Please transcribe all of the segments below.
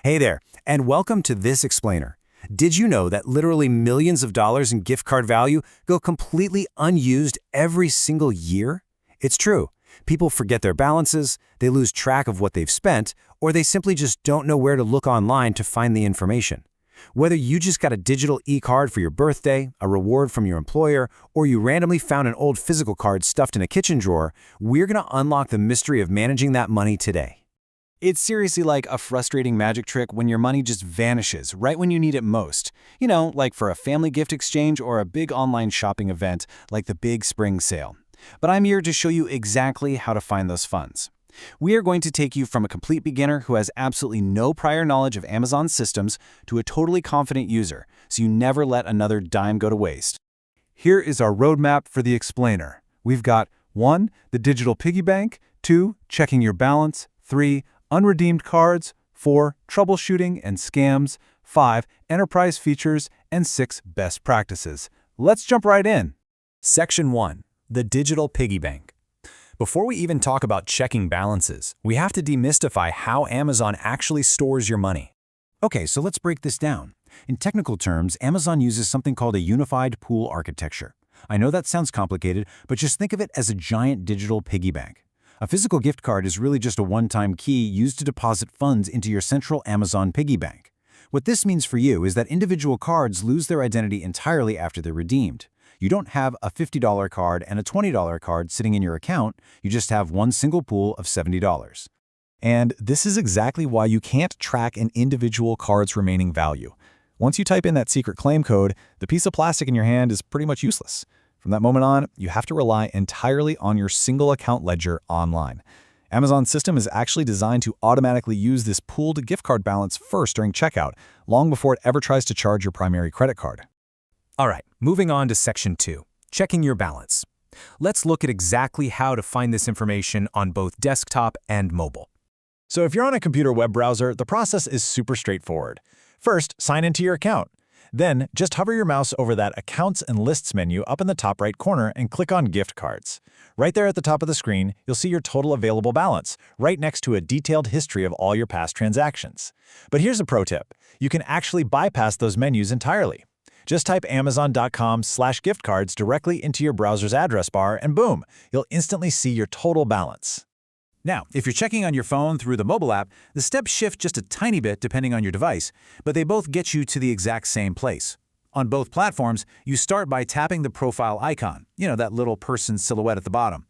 Hey there, and welcome to This Explainer. Did you know that literally millions of dollars in gift card value go completely unused every single year? It's true. People forget their balances, they lose track of what they've spent, or they simply just don't know where to look online to find the information. Whether you just got a digital e-card for your birthday, a reward from your employer, or you randomly found an old physical card stuffed in a kitchen drawer, we're going to unlock the mystery of managing that money today. It's seriously like a frustrating magic trick when your money just vanishes right when you need it most. You know, like for a family gift exchange or a big online shopping event like the big spring sale. But I'm here to show you exactly how to find those funds. We are going to take you from a complete beginner who has absolutely no prior knowledge of Amazon systems to a totally confident user, so you never let another dime go to waste. Here is our roadmap for the explainer. We've got 1. The digital piggy bank, 2. Checking your balance, 3. Unredeemed cards, 4. Troubleshooting and scams, 5. Enterprise features, and 6. Best practices. Let's jump right in. Section 1. The digital piggy bank. Before we even talk about checking balances, we have to demystify how Amazon actually stores your money. Okay, so let's break this down. In technical terms, Amazon uses something called a unified pool architecture. I know that sounds complicated, but just think of it as a giant digital piggy bank. A physical gift card is really just a one-time key used to deposit funds into your central Amazon piggy bank. What this means for you is that individual cards lose their identity entirely after they're redeemed. You don't have a $50 card and a $20 card sitting in your account, you just have one single pool of $70. And this is exactly why you can't track an individual card's remaining value. Once you type in that secret claim code, the piece of plastic in your hand is pretty much useless. From that moment on, you have to rely entirely on your single account ledger online. Amazon's system is actually designed to automatically use this pooled gift card balance first during checkout, long before it ever tries to charge your primary credit card. All right, moving on to Section 2, checking your balance. Let's look at exactly how to find this information on both desktop and mobile. So if you're on a computer web browser, the process is super straightforward. First, sign into your account. Then, just hover your mouse over that Accounts and Lists menu up in the top right corner and click on Gift Cards. Right there at the top of the screen, you'll see your total available balance, right next to a detailed history of all your past transactions. But here's a pro tip. You can actually bypass those menus entirely. Just type amazon.com/giftcards directly into your browser's address bar and boom, you'll instantly see your total balance. Now, if you're checking on your phone through the mobile app, the steps shift just a tiny bit depending on your device, but they both get you to the exact same place. On both platforms, you start by tapping the profile icon, that little person silhouette at the bottom.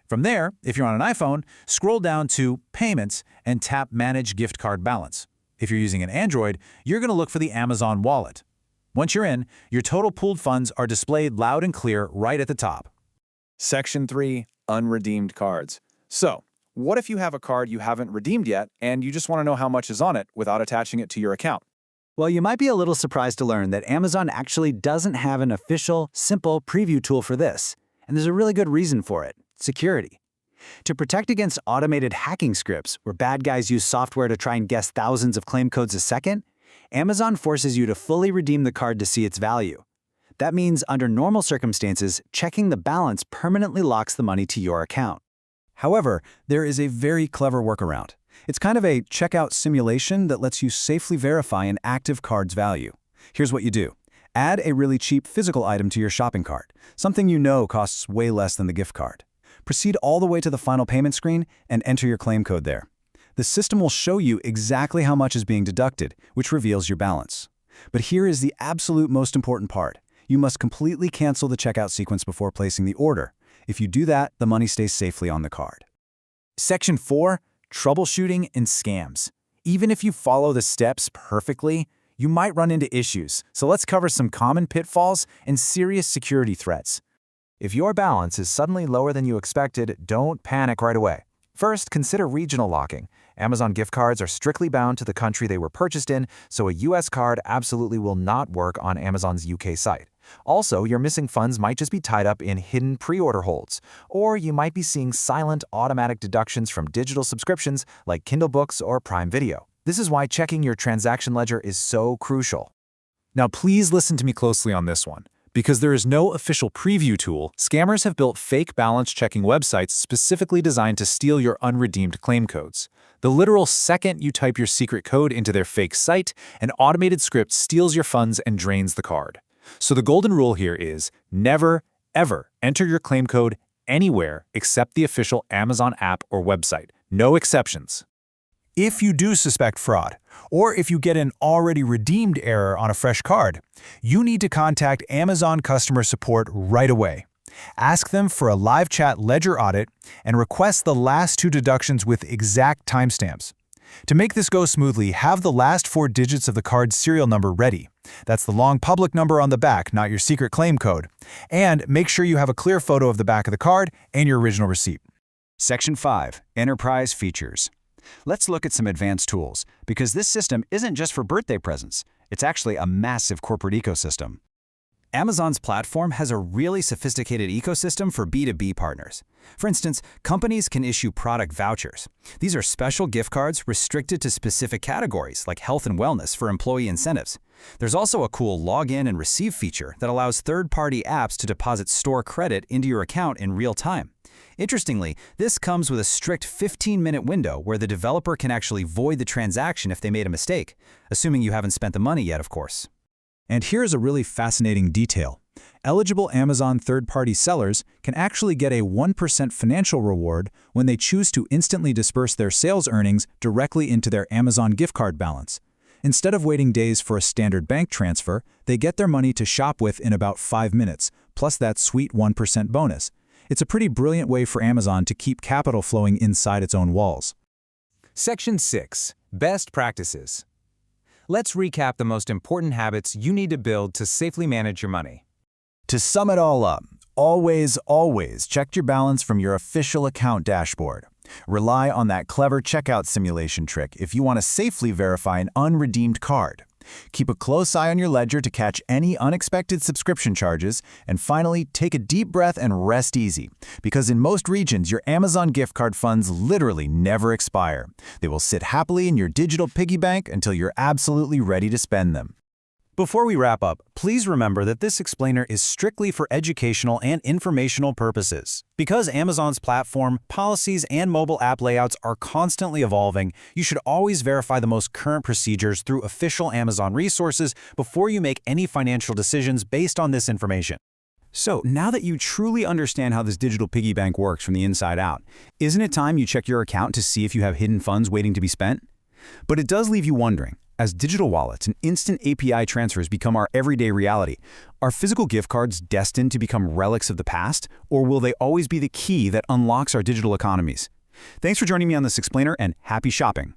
From there, if you're on an iPhone, scroll down to Payments and tap Manage Gift Card Balance. If you're using an Android, you're going to look for the Amazon Wallet. Once you're in, your total pooled funds are displayed loud and clear right at the top. Section 3. Unredeemed cards. So, what if you have a card you haven't redeemed yet and you just want to know how much is on it without attaching it to your account? Well, you might be a little surprised to learn that Amazon actually doesn't have an official, simple preview tool for this. And there's a really good reason for it: security. To protect against automated hacking scripts, where bad guys use software to try and guess thousands of claim codes a second, Amazon forces you to fully redeem the card to see its value. That means, under normal circumstances, checking the balance permanently locks the money to your account. However, there is a very clever workaround. It's kind of a checkout simulation that lets you safely verify an active card's value. Here's what you do. Add a really cheap physical item to your shopping cart, something you know costs way less than the gift card. Proceed all the way to the final payment screen and enter your claim code there. The system will show you exactly how much is being deducted, which reveals your balance. But here is the absolute most important part. You must completely cancel the checkout sequence before placing the order. If you do that, the money stays safely on the card. Section 4. Troubleshooting and scams. Even if you follow the steps perfectly, you might run into issues. So let's cover some common pitfalls and serious security threats. If your balance is suddenly lower than you expected, don't panic right away. First, consider regional locking. Amazon gift cards are strictly bound to the country they were purchased in, so a US card absolutely will not work on Amazon's UK site. Also, your missing funds might just be tied up in hidden pre-order holds, or you might be seeing silent automatic deductions from digital subscriptions like Kindle Books or Prime Video. This is why checking your transaction ledger is so crucial. Now, please listen to me closely on this one. Because there is no official preview tool, scammers have built fake balance-checking websites specifically designed to steal your unredeemed claim codes. The literal second you type your secret code into their fake site, an automated script steals your funds and drains the card. So the golden rule here is never, ever enter your claim code anywhere except the official Amazon app or website. No exceptions. If you do suspect fraud, or if you get an already redeemed error on a fresh card, you need to contact Amazon customer support right away. Ask them for a live chat ledger audit and request the last 2 deductions with exact timestamps. To make this go smoothly, have the last 4 digits of the card's serial number ready. That's the long public number on the back, not your secret claim code. And make sure you have a clear photo of the back of the card and your original receipt. Section 5. Enterprise Features. Let's look at some advanced tools, because this system isn't just for birthday presents. It's actually a massive corporate ecosystem. Amazon's platform has a really sophisticated ecosystem for B2B partners. For instance, companies can issue product vouchers. These are special gift cards restricted to specific categories like health and wellness for employee incentives. There's also a cool login and receive feature that allows third-party apps to deposit store credit into your account in real time. Interestingly, this comes with a strict 15-minute window where the developer can actually void the transaction if they made a mistake, assuming you haven't spent the money yet, of course. And here's a really fascinating detail. Eligible Amazon third-party sellers can actually get a 1% financial reward when they choose to instantly disperse their sales earnings directly into their Amazon gift card balance. Instead of waiting days for a standard bank transfer, they get their money to shop with in about 5 minutes, plus that sweet 1% bonus. It's a pretty brilliant way for Amazon to keep capital flowing inside its own walls. Section 6. Best Practices. Let's recap the most important habits you need to build to safely manage your money. To sum it all up, always check your balance from your official account dashboard. Rely on that clever checkout simulation trick if you want to safely verify an unredeemed card. Keep a close eye on your ledger to catch any unexpected subscription charges. And finally, take a deep breath and rest easy, because in most regions, your Amazon gift card funds literally never expire. They will sit happily in your digital piggy bank until you're absolutely ready to spend them. Before we wrap up, please remember that this explainer is strictly for educational and informational purposes. Because Amazon's platform, policies, and mobile app layouts are constantly evolving, you should always verify the most current procedures through official Amazon resources before you make any financial decisions based on this information. So, now that you truly understand how this digital piggy bank works from the inside out, isn't it time you check your account to see if you have hidden funds waiting to be spent? But it does leave you wondering. As digital wallets and instant API transfers become our everyday reality, are physical gift cards destined to become relics of the past, or will they always be the key that unlocks our digital economies? Thanks for joining me on this explainer, and happy shopping!